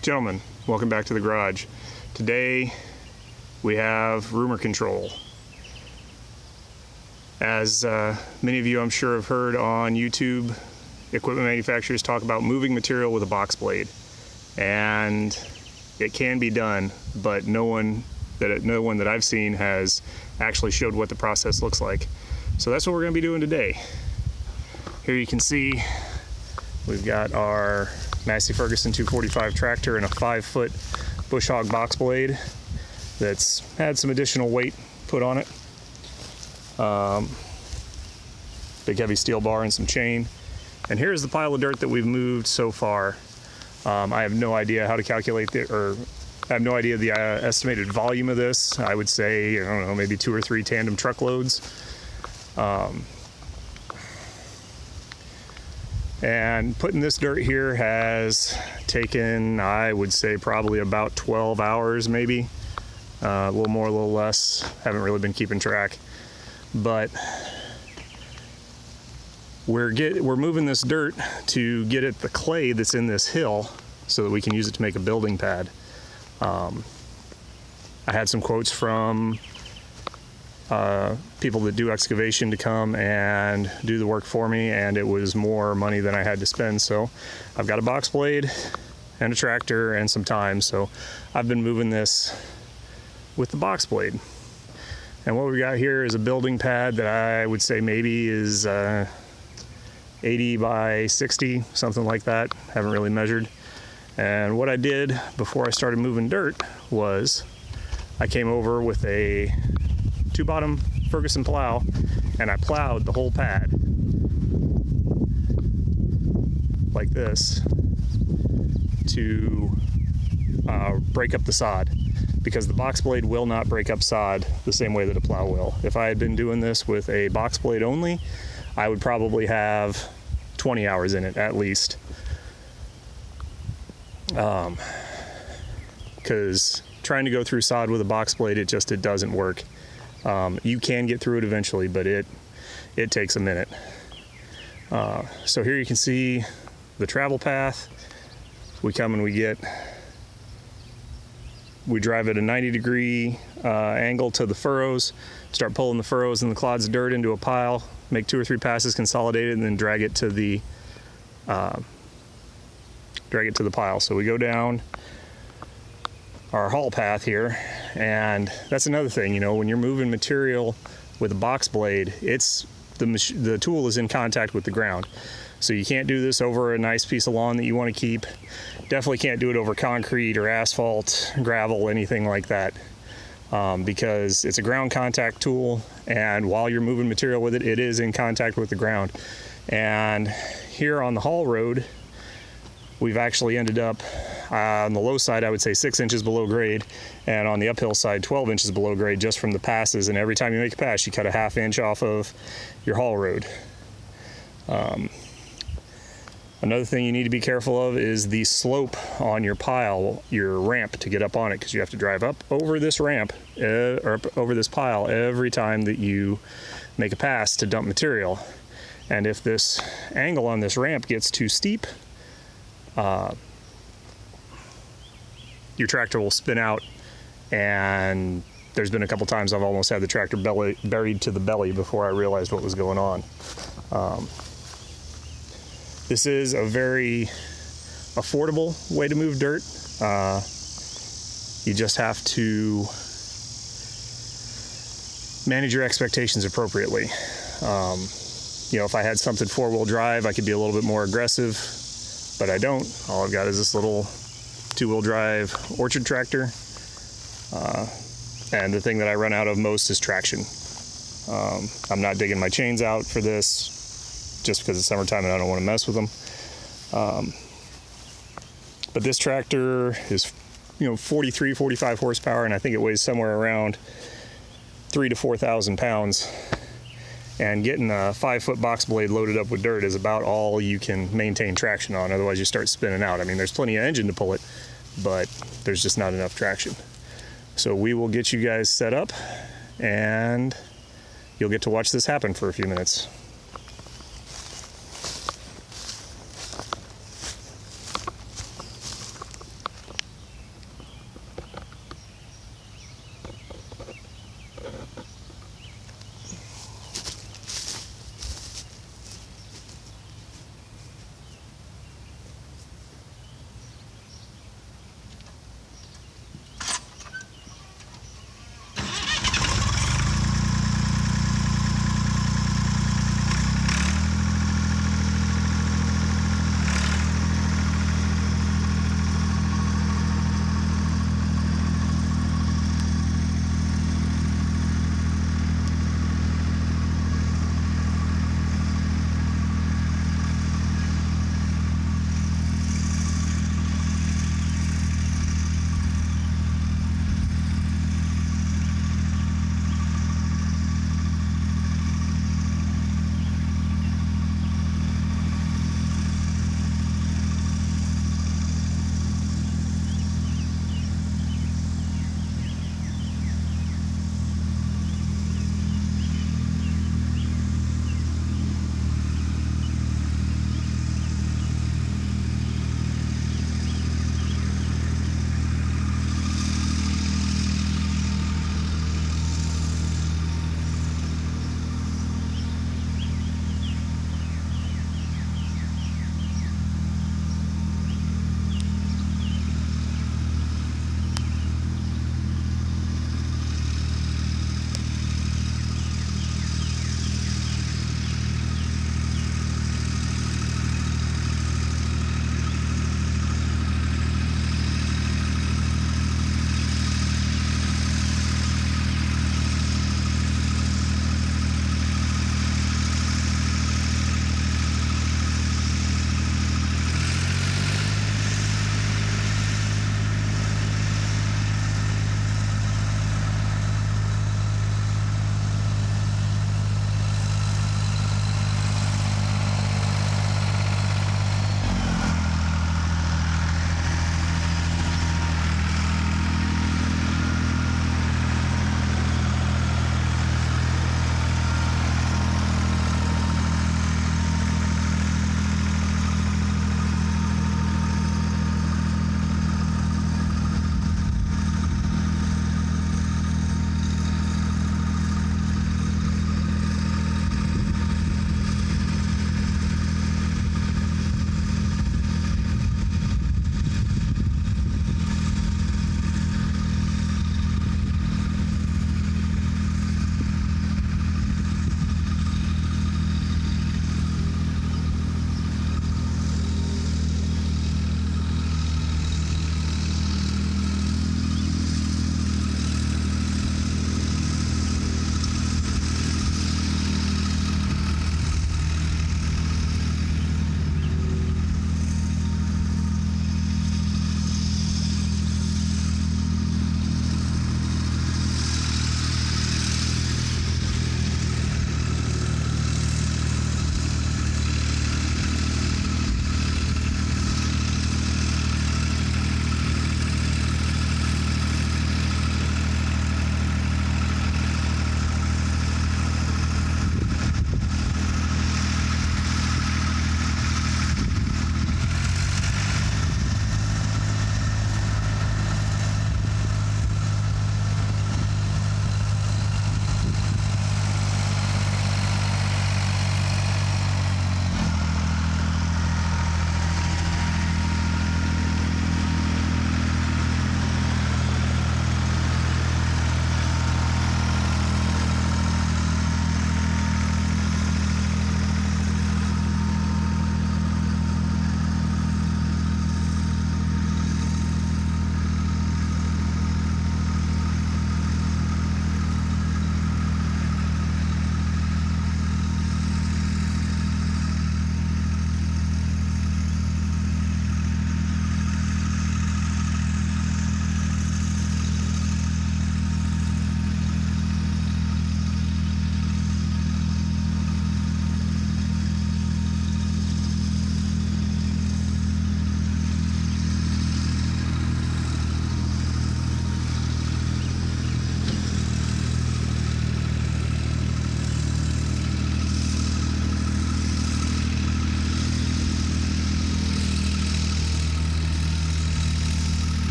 Gentlemen, welcome back to the garage. Today we have rumor control. As many of you I'm sure have heard on YouTube, equipment manufacturers talk about moving material with a box blade, and it can be done, but no one that I've seen has actually showed what the process looks like. So that's what we're going to be doing today. Here you can see we've got our Massey Ferguson 245 tractor and a 5-foot bush hog box blade that's had some additional weight put on it. Big heavy steel bar and some chain. And here's the pile of dirt that we've moved so far. I have no idea how to calculate I have no idea the estimated volume of this. I would say, I don't know, maybe 2 or 3 tandem truckloads. And putting this dirt here has taken, I would say, probably about 12 hours maybe. A little more, a little less. Haven't really been keeping track. But we're moving this dirt to get at the clay that's in this hill so that we can use it to make a building pad. I had some quotes from people that do excavation to come and do the work for me, and it was more money than I had to spend. So I've got a box blade and a tractor and some time, so I've been moving this with the box blade. And what we got here is a building pad that I would say maybe is 80 by 60, something like that. Haven't really measured. And what I did before I started moving dirt was I came over with a 2-bottom Ferguson plow and I plowed the whole pad like this to break up the sod, because the box blade will not break up sod the same way that a plow will. If I had been doing this with a box blade only, I would probably have 20 hours in it at least. Because trying to go through sod with a box blade, it doesn't work. You can get through it eventually, but it takes a minute. So here you can see the travel path. We come and we drive at a 90-degree angle to the furrows, start pulling the furrows and the clods of dirt into a pile, make 2 or 3 passes, consolidate it, and then drag it to the pile. So we go down our haul path here, and that's another thing, you know, when you're moving material with a box blade, the tool is in contact with the ground. So you can't do this over a nice piece of lawn that you want to keep. Definitely can't do it over concrete or asphalt, gravel, anything like that, because it's a ground contact tool, and while you're moving material with it, it is in contact with the ground. And here on the haul road, we've actually ended up on the low side, I would say 6 inches below grade, and on the uphill side 12 inches below grade just from the passes. And every time you make a pass, you cut a 1/2 inch off of your haul road. Another thing you need to be careful of is the slope on your pile, your ramp to get up on it, because you have to drive up over this ramp or up over this pile every time that you make a pass to dump material. And if this angle on this ramp gets too steep, your tractor will spin out, and there's been a couple times I've almost had the tractor buried to the belly before I realized what was going on. This is a very affordable way to move dirt. You just have to manage your expectations appropriately. You know, if I had something 4-wheel drive, I could be a little bit more aggressive, but I don't. All I've got is this little 2-wheel drive orchard tractor. And the thing that I run out of most is traction. I'm not digging my chains out for this just because it's summertime and I don't want to mess with them. But this tractor is, 43, 45 horsepower, and I think it weighs somewhere around 3,000 to 4,000 pounds. And getting a 5-foot box blade loaded up with dirt is about all you can maintain traction on. Otherwise you start spinning out. I mean, there's plenty of engine to pull it, but there's just not enough traction. So we will get you guys set up, and you'll get to watch this happen for a few minutes.